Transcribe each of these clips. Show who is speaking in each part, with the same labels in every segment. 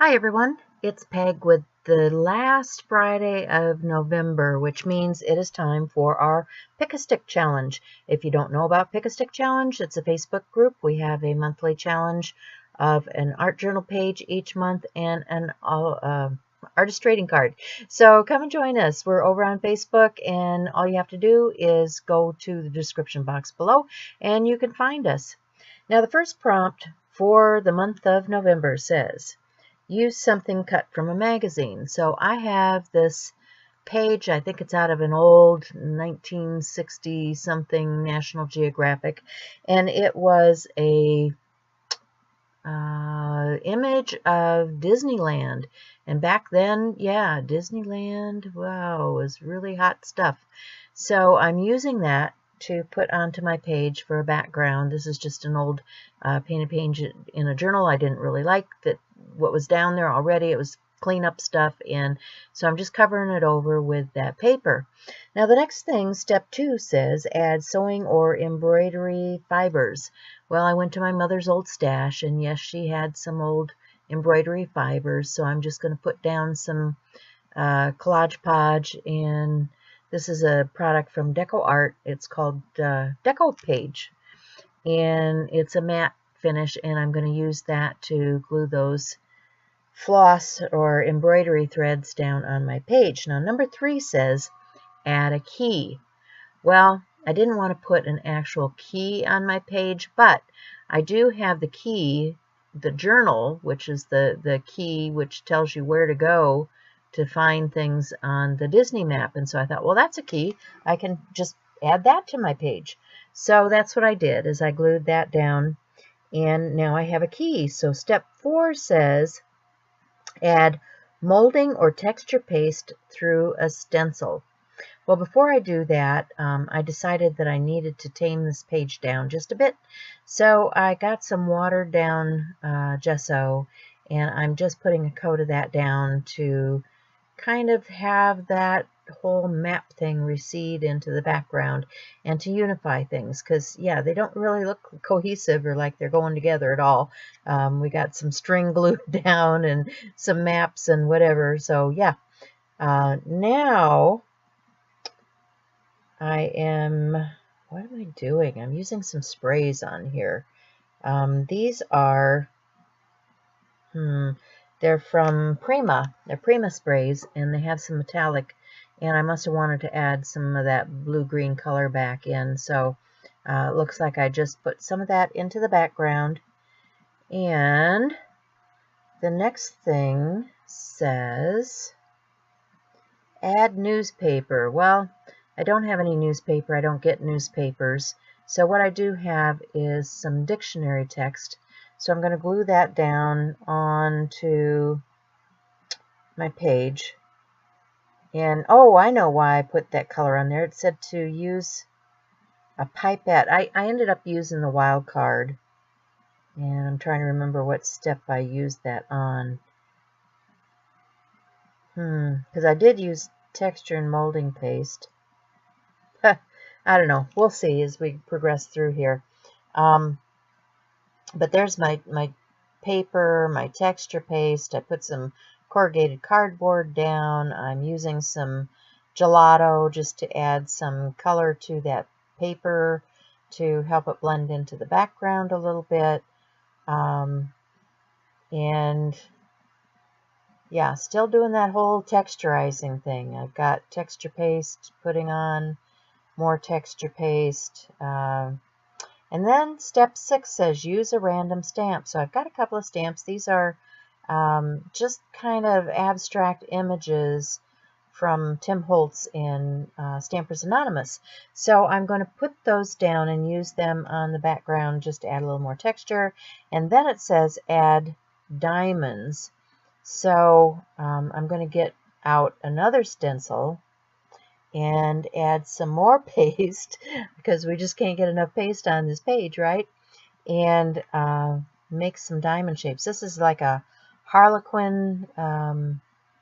Speaker 1: Hi everyone, it's Peg with the last Friday of November, which means it is time for our Pick a Stick Challenge. If you don't know about Pick a Stick Challenge, it's a Facebook group. We have a monthly challenge of an art journal page each month and an artist trading card. So come and join us. We're over on Facebook, and all you have to do is go to the description box below and you can find us. Now the first prompt for the month of November says, use something cut from a magazine. So I have this page, I think it's out of an old 1960 something National Geographic, and it was a image of Disneyland. And back then, yeah, Disneyland, wow, was really hot stuff. So I'm using that to put onto my page for a background. This is just an old painted page in a journal. I didn't really like that what was down there already. It was clean up stuff, and so I'm just covering it over with that paper. Now the next thing, step 2, says add sewing or embroidery fibers. Well, I went to my mother's old stash, and yes, she had some old embroidery fibers, so I'm just going to put down some Collage Podge, and this is a product from Deco Art. It's called Deco Page, and it's a matte finish, and I'm going to use that to glue those floss or embroidery threads down on my page. Now number 3 says add a key. Well, I didn't want to put an actual key on my page, but I do have the key, the journal, which is the key which tells you where to go to find things on the Disney map. And so I thought, well, that's a key. I can just add that to my page. So that's what I did, is I glued that down, and now I have a key. So step 4 says add molding or texture paste through a stencil. Well, before I do that, I decided that I needed to tame this page down just a bit. So I got some watered down gesso, and I'm just putting a coat of that down to kind of have that whole map thing recede into the background and to unify things, because yeah, they don't really look cohesive or like they're going together at all. We got some string glued down and some maps and whatever. So yeah, now what am I doing? I'm using some sprays on here. These are they're from Prima. They're Prima sprays, and they have some metallic, and I must have wanted to add some of that blue-green color back in. So it looks like I just put some of that into the background. And the next thing says add newspaper. Well, I don't have any newspaper. I don't get newspapers. So what I do have is some dictionary text. So I'm going to glue that down onto my page. And oh, I know why I put that color on there. It said to use a pipette. I ended up using the wild card, and I'm trying to remember what step I used that on. Because I did use texture and molding paste. I don't know. We'll see as we progress through here. But there's my paper, my texture paste. I put some corrugated cardboard down. I'm using some gelato just to add some color to that paper to help it blend into the background a little bit. And yeah, still doing that whole texturizing thing. I've got texture paste, putting on more texture paste. And then step 6 says use a random stamp. So I've got a couple of stamps. These are just kind of abstract images from Tim Holtz in Stampers Anonymous. So I'm going to put those down and use them on the background just to add a little more texture. And then it says add diamonds. So I'm going to get out another stencil and add some more paste, because we just can't get enough paste on this page, right? And make some diamond shapes. This is like a Harlequin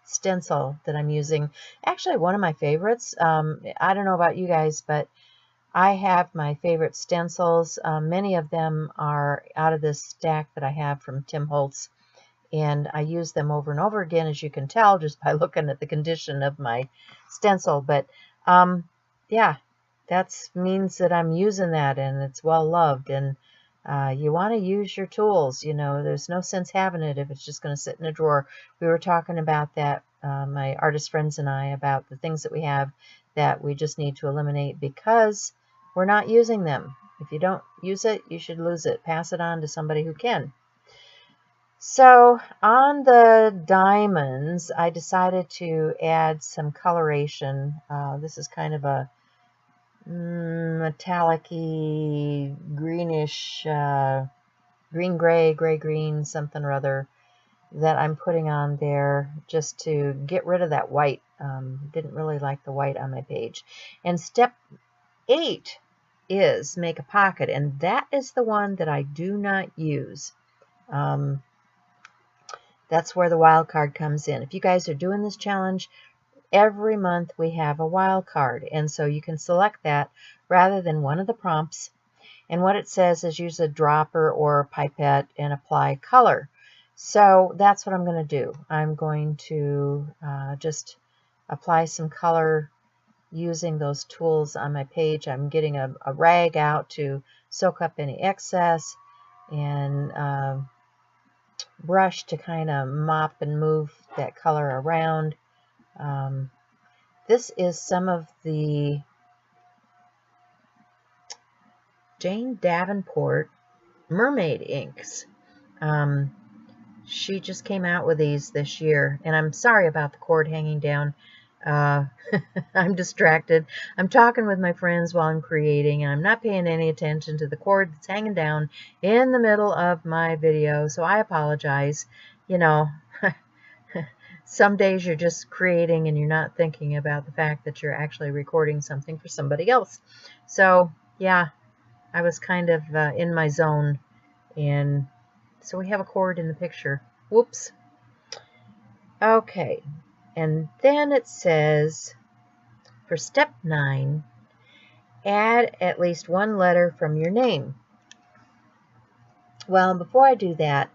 Speaker 1: stencil that I'm using. Actually, one of my favorites. I don't know about you guys, but I have my favorite stencils. Many of them are out of this stack that I have from Tim Holtz. and I use them over and over again, as you can tell just by looking at the condition of my stencil. But yeah, that means that I'm using that and it's well loved. And you want to use your tools. You know, there's no sense having it if it's just going to sit in a drawer. We were talking about that, my artist friends and I, about the things that we have that we just need to eliminate because we're not using them. If you don't use it, you should lose it. Pass it on to somebody who can. So on the diamonds, I decided to add some coloration. This is kind of a metallic-y, greenish, green-gray, gray-green, something or other that I'm putting on there just to get rid of that white. Didn't really like the white on my page. And step 8 is make a pocket, and that is the one that I do not use. That's where the wild card comes in. If you guys are doing this challenge, every month we have a wild card, and so you can select that rather than one of the prompts. And what it says is use a dropper or a pipette and apply color. So that's what I'm going to do. I'm going to just apply some color using those tools on my page. I'm getting a rag out to soak up any excess, and brush to kind of mop and move that color around. This is some of the Jane Davenport mermaid inks. She just came out with these this year, and I'm sorry about the cord hanging down. I'm distracted. I'm talking with my friends while I'm creating, and I'm not paying any attention to the cord that's hanging down in the middle of my video, so I apologize. You know, some days you're just creating and you're not thinking about the fact that you're actually recording something for somebody else. So, yeah, I was kind of in my zone, and so we have a cord in the picture. Whoops. Okay. And then it says, for step 9, add at least one letter from your name. Well, before I do that,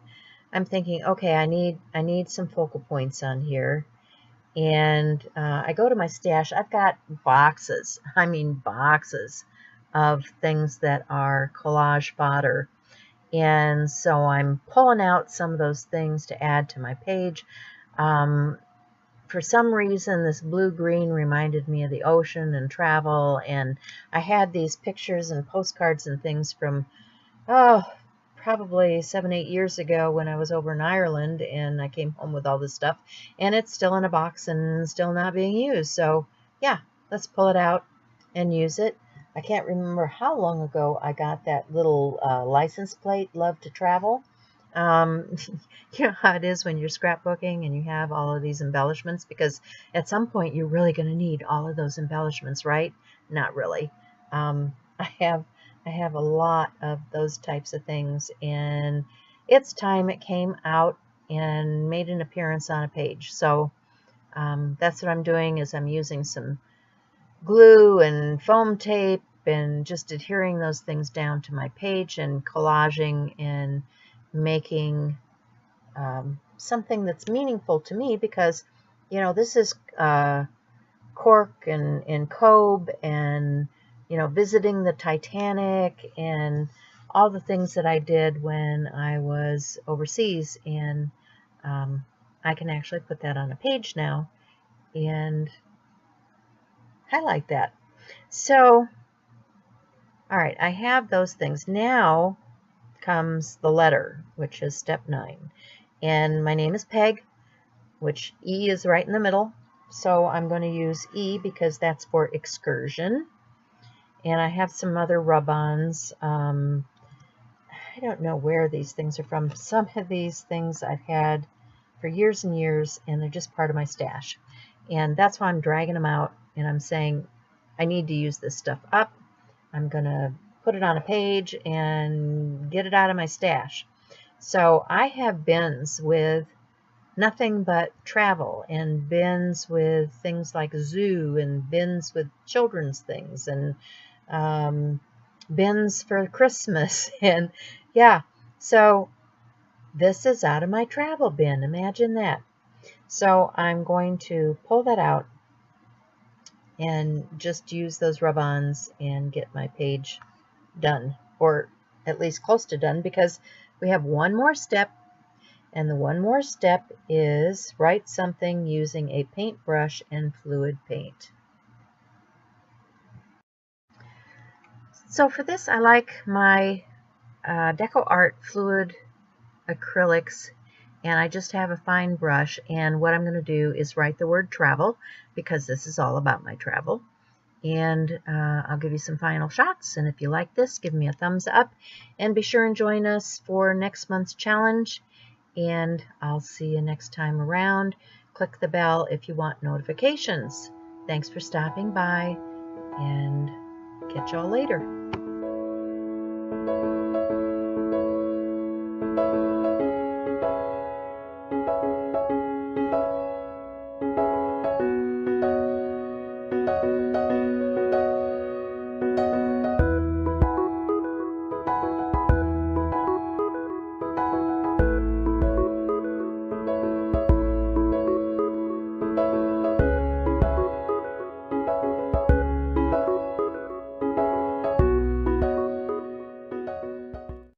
Speaker 1: I'm thinking, okay, I need some focal points on here. And I go to my stash. I've got boxes, I mean boxes of things that are collage fodder. And so I'm pulling out some of those things to add to my page. For some reason, this blue-green reminded me of the ocean and travel, and I had these pictures and postcards and things from, probably 7-8 years ago when I was over in Ireland, and I came home with all this stuff, and it's still in a box and still not being used. So, yeah, let's pull it out and use it. I can't remember how long ago I got that little license plate, Love to Travel. You know how it is when you're scrapbooking and you have all of these embellishments, because at some point you're really going to need all of those embellishments, right? Not really. I have a lot of those types of things, and it's time it came out and made an appearance on a page. So that's what I'm doing, is I'm using some glue and foam tape and just adhering those things down to my page and collaging and making something that's meaningful to me, because, you know, this is Cork and Cove, and, you know, visiting the Titanic and all the things that I did when I was overseas, and I can actually put that on a page now and highlight that. So, all right, I have those things. Now comes the letter, which is step 9. And my name is Peg, which E is right in the middle. So I'm going to use E because that's for excursion. And I have some other rub-ons. I don't know where these things are from. Some of these things I've had for years and years, and they're just part of my stash. And that's why I'm dragging them out, and I'm saying I need to use this stuff up. I'm going to put it on a page and get it out of my stash. So I have bins with nothing but travel, and bins with things like zoo, and bins with children's things, and bins for Christmas. And yeah, so this is out of my travel bin. Imagine that. So I'm going to pull that out and just use those rub-ons and get my page done, or at least close to done, because we have one more step, and the one more step is write something using a paintbrush and fluid paint. So for this, I like my Deco Art fluid acrylics, and I just have a fine brush, and what I'm going to do is write the word travel, because this is all about my travel. And I'll give you some final shots, and if you like this, give me a thumbs up, and be sure and join us for next month's challenge, and I'll see you next time around. Click the bell if you want notifications. Thanks for stopping by, and catch y'all later.